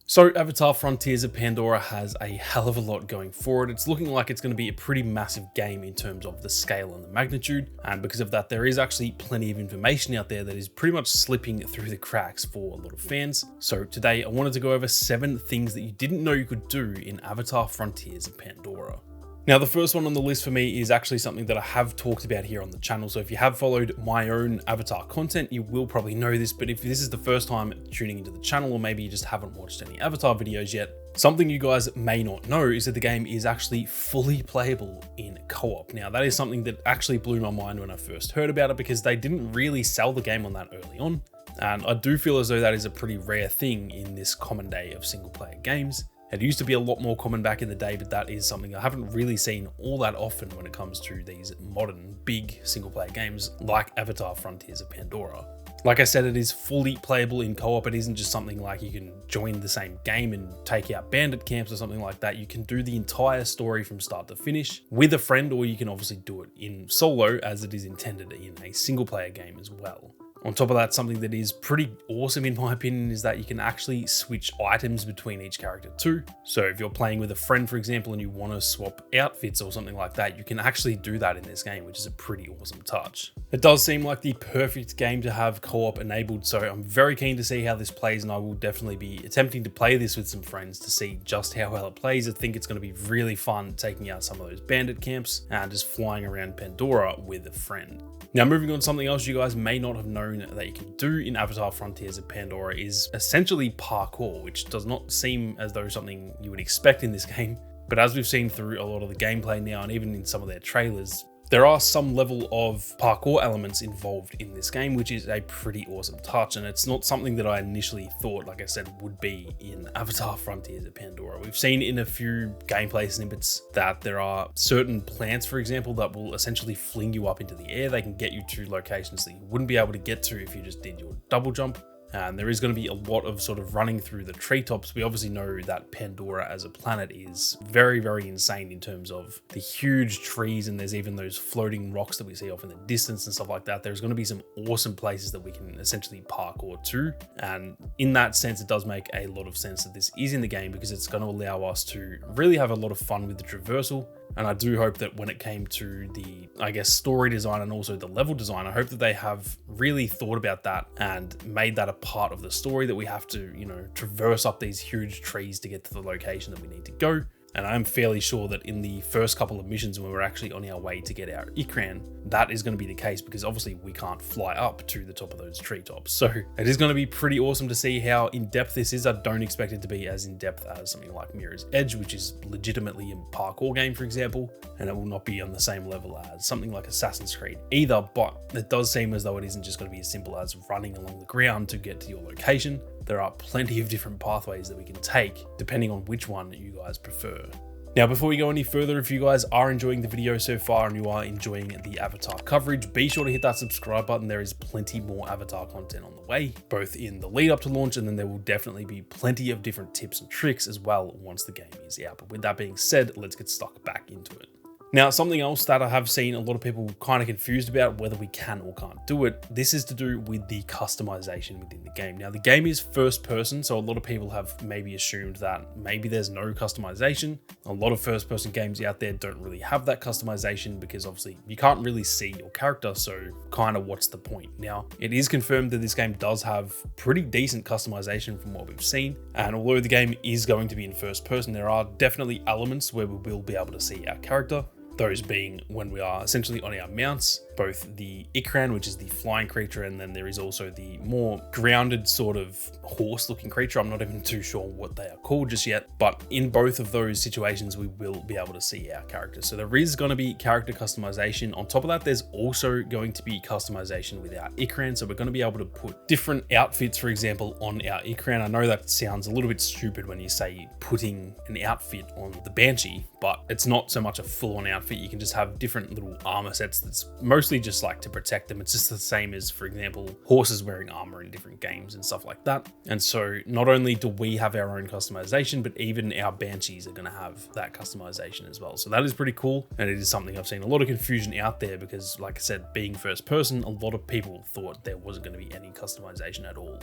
So Avatar Frontiers of Pandora has a hell of a lot going for it. It's looking like it's going to be a pretty massive game in terms of the scale and the magnitude. And because of that, there is actually plenty of information out there that is pretty much slipping through the cracks for a lot of fans. So today I wanted to go over 7 things that you didn't know you could do in Avatar Frontiers of Pandora. Now, the first one on the list for me is actually something that I have talked about here on the channel. So if you have followed my own Avatar content, you will probably know this, but if this is the first time tuning into the channel, or maybe you just haven't watched any Avatar videos yet, something you guys may not know is that the game is actually fully playable in co-op. Now, that is something that actually blew my mind when I first heard about it, because they didn't really sell the game on that early on. And I do feel as though that is a pretty rare thing in this common day of single player games. It used to be a lot more common back in the day, but that is something I haven't really seen all that often when it comes to these modern, big single-player games like Avatar Frontiers of Pandora. Like I said, it is fully playable in co-op. It isn't just something like you can join the same game and take out bandit camps or something like that. You can do the entire story from start to finish with a friend, or you can obviously do it in solo as it is intended in a single-player game as well. On top of that, something that is pretty awesome in my opinion is that you can actually switch items between each character too. So if you're playing with a friend, for example, and you want to swap outfits or something like that, you can actually do that in this game, which is a pretty awesome touch. It does seem like the perfect game to have co-op enabled, so I'm very keen to see how this plays, and I will definitely be attempting to play this with some friends to see just how well it plays. I think it's going to be really fun taking out some of those bandit camps and just flying around Pandora with a friend. Now, moving on, something else you guys may not have known that you can do in Avatar Frontiers of Pandora is essentially parkour, which does not seem as though something you would expect in this game. But as we've seen through a lot of the gameplay now, and even in some of their trailers, there are some level of parkour elements involved in this game, which is a pretty awesome touch. And it's not something that I initially thought, like I said, would be in Avatar Frontiers of Pandora. We've seen in a few gameplay snippets that there are certain plants, for example, that will essentially fling you up into the air. They can get you to locations that you wouldn't be able to get to if you just did your double jump. And there is going to be a lot of sort of running through the treetops. We obviously know that Pandora as a planet is very, very insane in terms of the huge trees, and there's even those floating rocks that we see off in the distance and stuff like that. There's going to be some awesome places that we can essentially parkour to. And in that sense, it does make a lot of sense that this is in the game, because it's going to allow us to really have a lot of fun with the traversal. And I do hope that when it came to the, I guess, story design and also the level design, I hope that they have really thought about that and made that a part of the story, that we have to, traverse up these huge trees to get to the location that we need to go. And I'm fairly sure that in the first couple of missions, when we're actually on our way to get our Ikran, that is going to be the case, because obviously we can't fly up to the top of those treetops. So it is going to be pretty awesome to see how in-depth this is. I don't expect it to be as in-depth as something like Mirror's Edge, which is legitimately a parkour game, for example, and it will not be on the same level as something like Assassin's Creed either, but it does seem as though it isn't just going to be as simple as running along the ground to get to your location. There are plenty of different pathways that we can take, depending on which one you guys prefer. Now, before we go any further, if you guys are enjoying the video so far and you are enjoying the Avatar coverage, be sure to hit that subscribe button. There is plenty more Avatar content on the way, both in the lead up to launch, and then there will definitely be plenty of different tips and tricks as well once the game is out. But with that being said, let's get stuck back into it. Now, something else that I have seen a lot of people kind of confused about whether we can or can't do it, this is to do with the customization within the game. Now, the game is first person, so a lot of people have maybe assumed that maybe there's no customization. A lot of first person games out there don't really have that customization, because obviously you can't really see your character, so kind of what's the point? Now, it is confirmed that this game does have pretty decent customization from what we've seen, and although the game is going to be in first person, there are definitely elements where we will be able to see our character. Those being when we are essentially on our mounts, both the Ikran, which is the flying creature, and then there is also the more grounded sort of horse-looking creature. I'm not even too sure what they are called just yet, but in both of those situations, we will be able to see our character. So there is going to be character customization. On top of that, there's also going to be customization with our Ikran. So we're going to be able to put different outfits, for example, on our Ikran. I know that sounds a little bit stupid when you say putting an outfit on the Banshee, but it's not so much a full-on outfit. You can just have different little armor sets that's mostly just like to protect them. It's just the same as, for example, horses wearing armor in different games and stuff like that. And so not only do we have our own customization, but even our Banshees are going to have that customization as well. So that is pretty cool. And it is something I've seen a lot of confusion out there, because like I said, being first person, a lot of people thought there wasn't going to be any customization at all.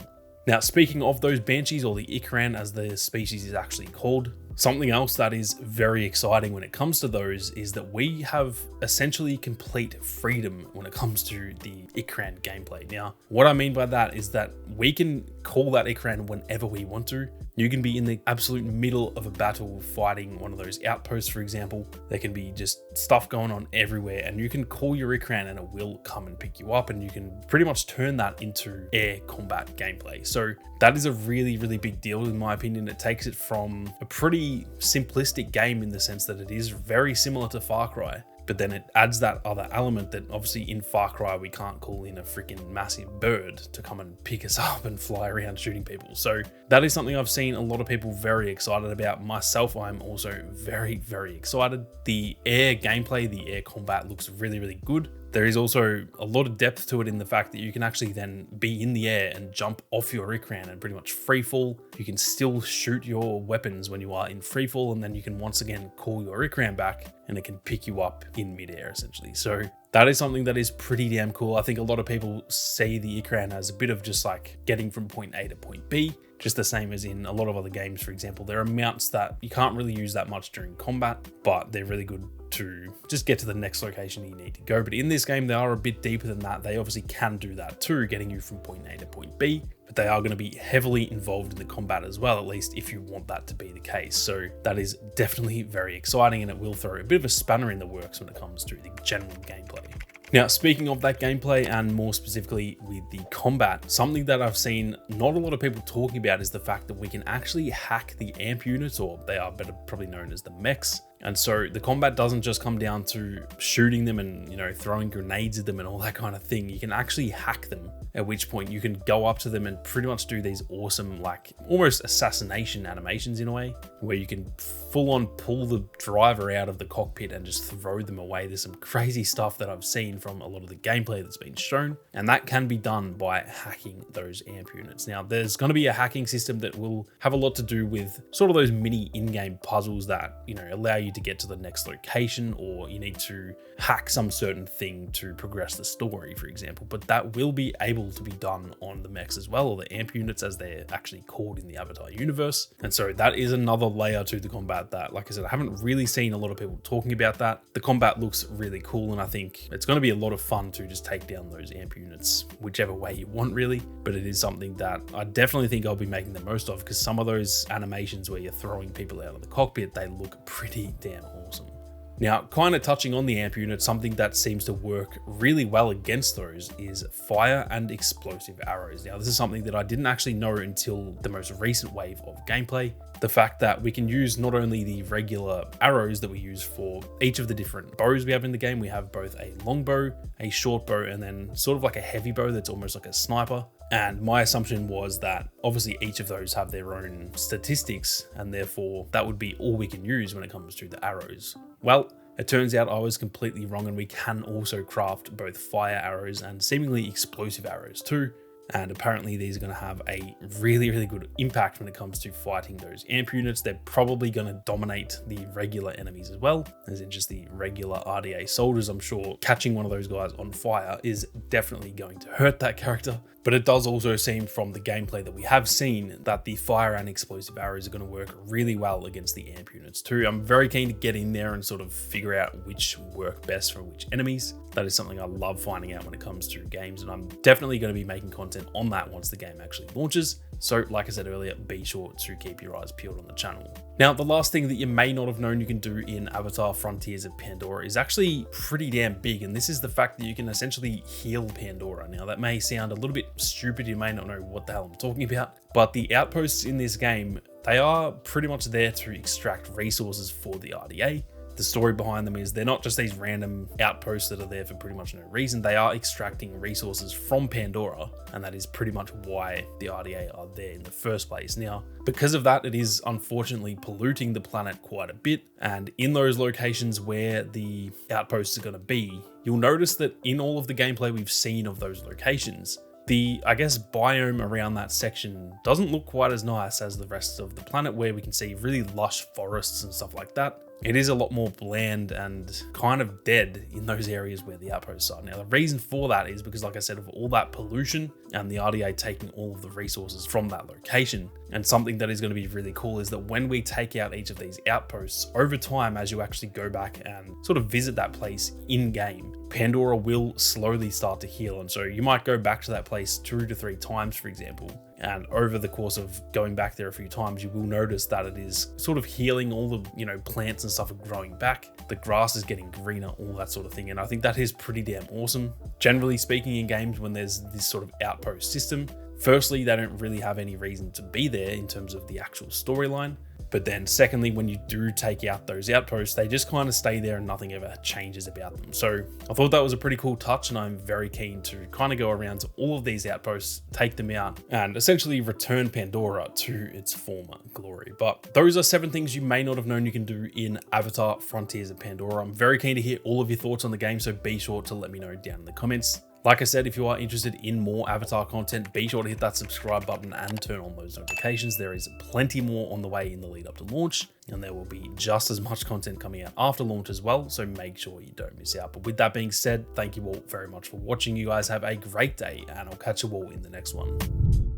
Now, speaking of those Banshees, or the Ikran as the species is actually called, something else that is very exciting when it comes to those is that we have essentially complete freedom when it comes to the Ikran gameplay. Now, what I mean by that is that we can call that Ikran whenever we want to. You can be in the absolute middle of a battle fighting one of those outposts, for example. There can be just stuff going on everywhere, and you can call your Ikran and it will come and pick you up, and you can pretty much turn that into air combat gameplay. So that is a really, really big deal in my opinion. It takes it from a pretty simplistic game in the sense that it is very similar to Far Cry, but then it adds that other element that obviously in Far Cry we can't call in a freaking massive bird to come and pick us up and fly around shooting people. So that is something I've seen a lot of people very excited about. Myself, I'm also very, very excited. The air gameplay, the air combat looks really, really good. There is also a lot of depth to it in the fact that you can actually then be in the air and jump off your Ikran and pretty much free fall. You can still shoot your weapons when you are in free fall, and then you can once again call your Ikran back and it can pick you up in midair essentially. So that is something that is pretty damn cool. I think a lot of people see the Ikran as a bit of just like getting from point A to point B, just the same as in a lot of other games. For example, there are mounts that you can't really use that much during combat, but they're really good to just get to the next location you need to go. But in this game, they are a bit deeper than that. They obviously can do that too, getting you from point A to point B, but they are going to be heavily involved in the combat as well, at least if you want that to be the case. So that is definitely very exciting, and it will throw a bit of a spanner in the works when it comes to the general gameplay. Now, speaking of that gameplay and more specifically with the combat, something that I've seen not a lot of people talking about is the fact that we can actually hack the amp units, or they are better probably known as the mechs. And so the combat doesn't just come down to shooting them and, you know, throwing grenades at them and all that kind of thing. You can actually hack them, at which point you can go up to them and pretty much do these awesome, like almost assassination animations in a way, where you can full on pull the driver out of the cockpit and just throw them away. There's some crazy stuff that I've seen from a lot of the gameplay that's been shown, and that can be done by hacking those amp units. Now, there's going to be a hacking system that will have a lot to do with sort of those mini in-game puzzles that, you know, allow you to get to the next location, or you need to hack some certain thing to progress the story, for example. But that will be able to be done on the mechs as well, or the amp units as they're actually called in the Avatar universe. And so that is another layer to the combat that, like I said, I haven't really seen a lot of people talking about that. The combat looks really cool, and I think it's going to be a lot of fun to just take down those amp units whichever way you want, really. But it is something that I definitely think I'll be making the most of, because some of those animations where you're throwing people out of the cockpit, they look pretty damn awesome. Now, kind of touching on the amp unit, something that seems to work really well against those is fire and explosive arrows. Now, this is something that I didn't actually know until the most recent wave of gameplay. The fact that we can use not only the regular arrows that we use for each of the different bows we have in the game. We have both a long bow, a short bow, and then sort of like a heavy bow that's almost like a sniper. And my assumption was that obviously each of those have their own statistics, and therefore that would be all we can use when it comes to the arrows. Well, it turns out I was completely wrong, and we can also craft both fire arrows and seemingly explosive arrows too. And apparently these are going to have a really, really good impact when it comes to fighting those amp units. They're probably going to dominate the regular enemies as well, as in just the regular RDA soldiers. I'm sure catching one of those guys on fire is definitely going to hurt that character. But it does also seem from the gameplay that we have seen that the fire and explosive arrows are going to work really well against the amp units too. I'm very keen to get in there and sort of figure out which work best for which enemies. That is something I love finding out when it comes to games, and I'm definitely going to be making content on that once the game actually launches. So like I said earlier, be sure to keep your eyes peeled on the channel. Now, the last thing that you may not have known you can do in Avatar Frontiers of Pandora is actually pretty damn big, and this is the fact that you can essentially heal Pandora. Now, that may sound a little bit stupid, you may not know what the hell I'm talking about, but the outposts in this game, they are pretty much there to extract resources for the RDA. The story behind them is they're not just these random outposts that are there for pretty much no reason. They are extracting resources from Pandora, and that is pretty much why the RDA are there in the first place. Now, because of that, it is unfortunately polluting the planet quite a bit. And in those locations where the outposts are going to be, you'll notice that in all of the gameplay we've seen of those locations, the, I guess, biome around that section doesn't look quite as nice as the rest of the planet, where we can see really lush forests and stuff like that. it is a lot more bland and kind of dead in those areas where the outposts are. Now, the reason for that is because, like I said, of all that pollution and the RDA taking all of the resources from that location. And something that is going to be really cool is that when we take out each of these outposts over time, as you actually go back and sort of visit that place in game, Pandora will slowly start to heal. And so you might go back to that place 2 to 3 times, for example. And over the course of going back there a few times, you will notice that it is sort of healing. All the, plants and stuff are growing back. The grass is getting greener, all that sort of thing. And I think that is pretty damn awesome. Generally speaking, in games, when there's this sort of outpost system, firstly, they don't really have any reason to be there in terms of the actual storyline. But then secondly, when you do take out those outposts, they just kind of stay there and nothing ever changes about them. So I thought that was a pretty cool touch, and I'm very keen to kind of go around to all of these outposts, take them out, and essentially return Pandora to its former glory. But those are 7 things you may not have known you can do in Avatar: Frontiers of Pandora. I'm very keen to hear all of your thoughts on the game, so be sure to let me know down in the comments. Like I said, if you are interested in more Avatar content, be sure to hit that subscribe button and turn on those notifications. There is plenty more on the way in the lead up to launch, and there will be just as much content coming out after launch as well, so make sure you don't miss out. But with that being said, thank you all very much for watching. You guys have a great day, and I'll catch you all in the next one.